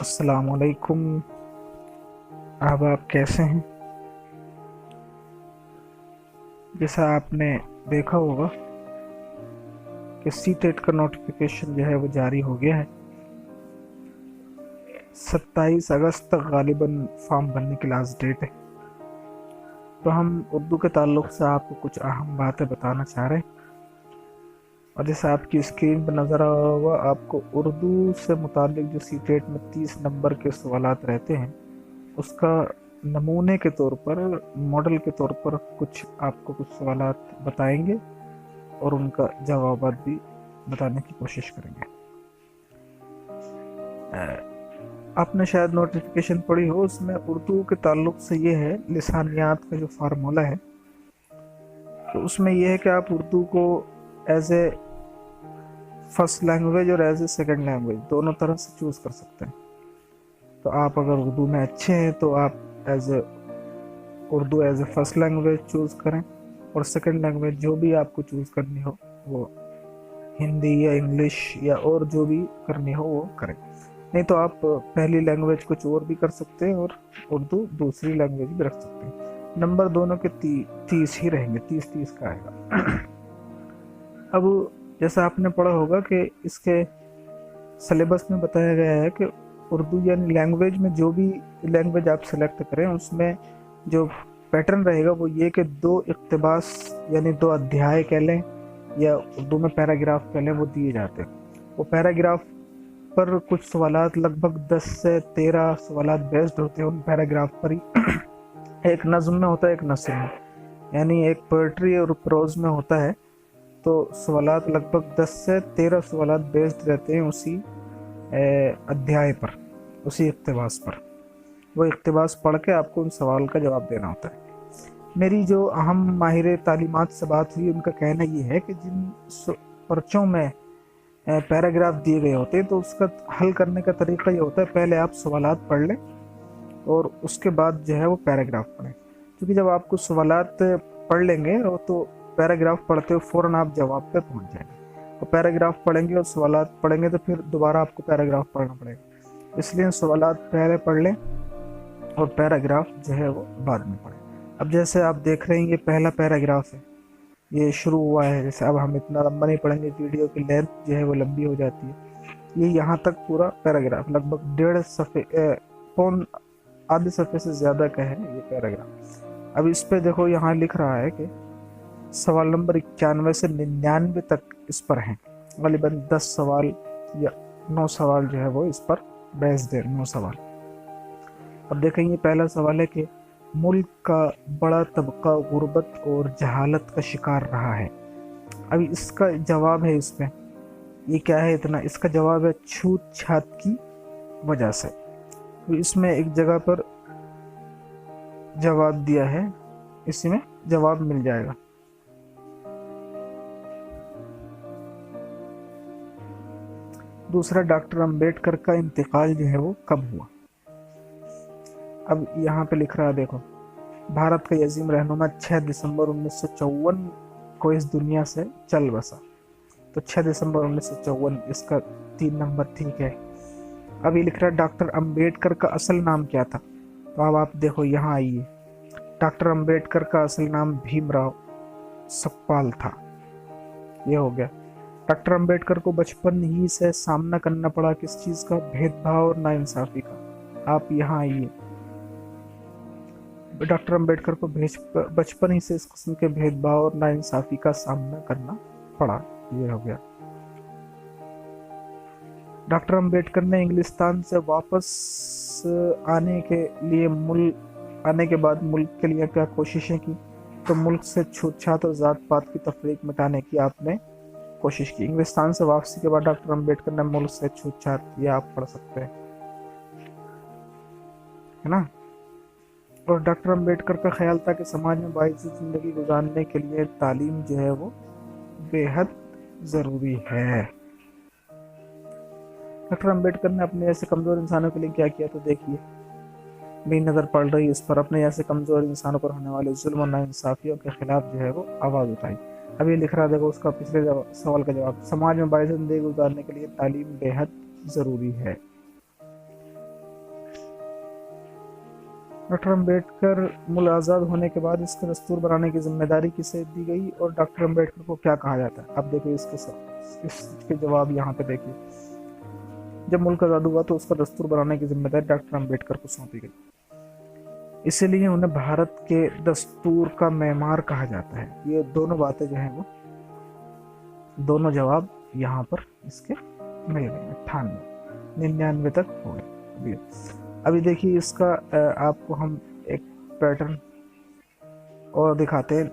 अस्सलाम वालेकुम। अब आप कैसे हैं? जैसा आपने देखा होगा कि सी टेट का नोटिफिकेशन जो है वो जारी हो गया है। 27 अगस्त तक गालिबन फॉर्म भरने की लास्ट डेट है। तो हम उर्दू के ताल्लुक से आपको कुछ अहम बातें बताना चाह रहे हैं। और जैसे आपकी स्क्रीन पर नज़र आ रहा होगा, आपको उर्दू से मुतालिक जो सी टेट में 30 नंबर के सवालात रहते हैं, उसका नमूने के तौर पर, मॉडल के तौर पर कुछ सवालात बताएंगे और उनका जवाब भी बताने की कोशिश करेंगे। आपने शायद नोटिफिकेशन पढ़ी हो, उसमें उर्दू के ताल्लुक से ये है, लिसानियात का जो फार्मूला है, तो उसमें यह है कि आप उर्दू को एज ए फर्स्ट लैंग्वेज और एज ए सेकेंड लैंग्वेज दोनों तरह से चूज़ कर सकते हैं। तो आप अगर उर्दू में अच्छे हैं तो आप Urdu as a first language choose करें, और सेकेंड लैंग्वेज जो भी आपको चूज़ करनी हो, वो हिंदी या इंग्लिश या और जो भी करनी हो वो करें। नहीं तो आप पहली लैंग्वेज कुछ और भी कर सकते हैं और उर्दू दूसरी लैंग्वेज भी रख सकते हैं। नंबर दोनों के 30 ही रहेंगे, 30-30 का आएगा। अब जैसा आपने पढ़ा होगा कि इसके सिलेबस में बताया गया है कि उर्दू यानी लैंग्वेज में जो भी लैंग्वेज आप सेलेक्ट करें, उसमें जो पैटर्न रहेगा वो ये कि 2 इक़्तिबास यानी 2 अध्याय कह लें या उर्दू में पैराग्राफ कह लें, वो दिए जाते हैं। वो पैराग्राफ पर कुछ सवालात, लगभग 10 से 13 सवालात बेस्ड होते हैं उन पैराग्राफ पर ही। एक नज़्म में होता है, एक नस्र में, यानी एक पोएट्री और प्रोज में होता है। तो सवालात लगभग 10 से 13 सवालात बेस्ड रहते हैं उसी अध्याय पर, उसी इक़्तिबास पर। वो इक़्तिबास पढ़ के आपको उन सवाल का जवाब देना होता है। मेरी जो अहम माहिर तालीमात से बात हुई, उनका कहना ये है कि जिन पर्चों में पैराग्राफ दिए गए होते हैं, तो उसका हल करने का तरीका ये होता है, पहले आप सवालात पढ़ लें और उसके बाद जो है वो पैराग्राफ पढ़ें। क्योंकि जब आपको सवालात पढ़ लेंगे तो पैराग्राफ पढ़ते हुए फ़ौरन आप जवाब पे पहुंच जाएंगे। और पैराग्राफ पढ़ेंगे और सवालात पढ़ेंगे तो फिर दोबारा आपको पैराग्राफ पढ़ना पड़ेगा। इसलिए सवालात पहले पढ़ लें और पैराग्राफ जो है वो बाद में पढ़ें। अब जैसे आप देख रहे हैं, ये पहला पैराग्राफ है, ये शुरू हुआ है। जैसे अब हम इतना लंबा नहीं पढ़ेंगे, वीडियो की लेंथ जो है वो लंबी हो जाती है। ये यहाँ तक पूरा पैराग्राफ लगभग 1.5 सफ़े, पौन आधे सफ़े से ज़्यादा का है ये पैराग्राफ। अब इस पे देखो, यहाँ लिख रहा है कि सवाल नंबर 91 से 99 तक इस पर हैं। ग़ालिबन 10 सवाल या 9 सवाल जो है वो इस पर बेस्ड है, 9 सवाल। अब देखें, ये पहला सवाल है कि मुल्क का बड़ा तबका गुर्बत और जहालत का शिकार रहा है। अभी इसका जवाब है, इसमें ये क्या है इतना, इसका जवाब है छूत छात की वजह से। तो इसमें एक जगह पर जवाब दिया है, इसमें जवाब मिल जाएगा। दूसरा, डॉक्टर अंबेडकर का इंतकाल जो है वो कब हुआ। अब यहाँ पे लिख रहा है, देखो, भारत का अजीम रहनुमा 6 दिसंबर 1954 को इस दुनिया से चल बसा। तो 6 दिसंबर 1954, इसका 3 नंबर ठीक है। अब ये लिख रहा है डॉक्टर अंबेडकर का असल नाम क्या था। तो अब आप देखो, यहाँ आइए, डॉक्टर अंबेडकर का असल नाम भीमराव सकपाल था। ये हो गया। डॉक्टर अंबेडकर को बचपन ही से सामना करना पड़ा किस चीज़ का, भेदभाव और नाइंसाफ़ी का। आप यहाँ आइए, डॉक्टर अंबेडकर को बचपन ही से इस किस्म के भेदभाव और नाइंसाफ़ी का सामना करना पड़ा। ये हो गया। डॉक्टर अंबेडकर ने इंग्लिस्तान से वापस आने के बाद मुल्क के लिए क्या कोशिशें की। तो मुल्क से छूत-छात और ज़ात पात की तफरीक मिटाने की आपने कोशिश की। इंग्लिस्तान से वापसी के बाद डॉक्टर अंबेडकर ने मुल्क से छूत-छात, ये आप पढ़ सकते हैं, है ना। और डॉक्टर अंबेडकर का ख्याल था कि समाज में बाइज़्ज़त ज़िंदगी गुजारने के लिए तालीम जो है वो बेहद ज़रूरी है। डॉक्टर अंबेडकर ने अपने ऐसे कमज़ोर इंसानों के लिए क्या किया, तो देखिए, मेरी नज़र पड़ रही है इस पर। अपने ऐसे कमज़ोर इंसानों पर होने वाले जुल्म और नाइंसाफ़ियों के ख़िलाफ़ जो है वो आवाज़ उठाई। अब ये लिख रहा, देखो, उसका पिछले सवाल का जवाब, समाज में बाइज़्ज़त ज़िंदगी गुजारने के लिए तालीम बेहद ज़रूरी है। डॉक्टर अम्बेडकर मुल्क आज़ाद होने के बाद इसका दस्तूर बनाने की जिम्मेदारी किसे दी गई और डॉक्टर अम्बेडकर को क्या कहा जाता है? अब देखिए इसके जवाब यहाँ पे देखिए। जब मुल्क आज़ाद हुआ तो उसका दस्तूर बनाने की जिम्मेदारी डॉक्टर अम्बेडकर को सौंपी गई, इसीलिए उन्हें भारत के दस्तूर का मेमार कहा जाता है। ये दोनों बातें जो हैं वो दोनों जवाब यहाँ पर इसके मिल गए। 98 तक हो गए। अभी देखिए इसका आपको हम एक पैटर्न और दिखाते हैं।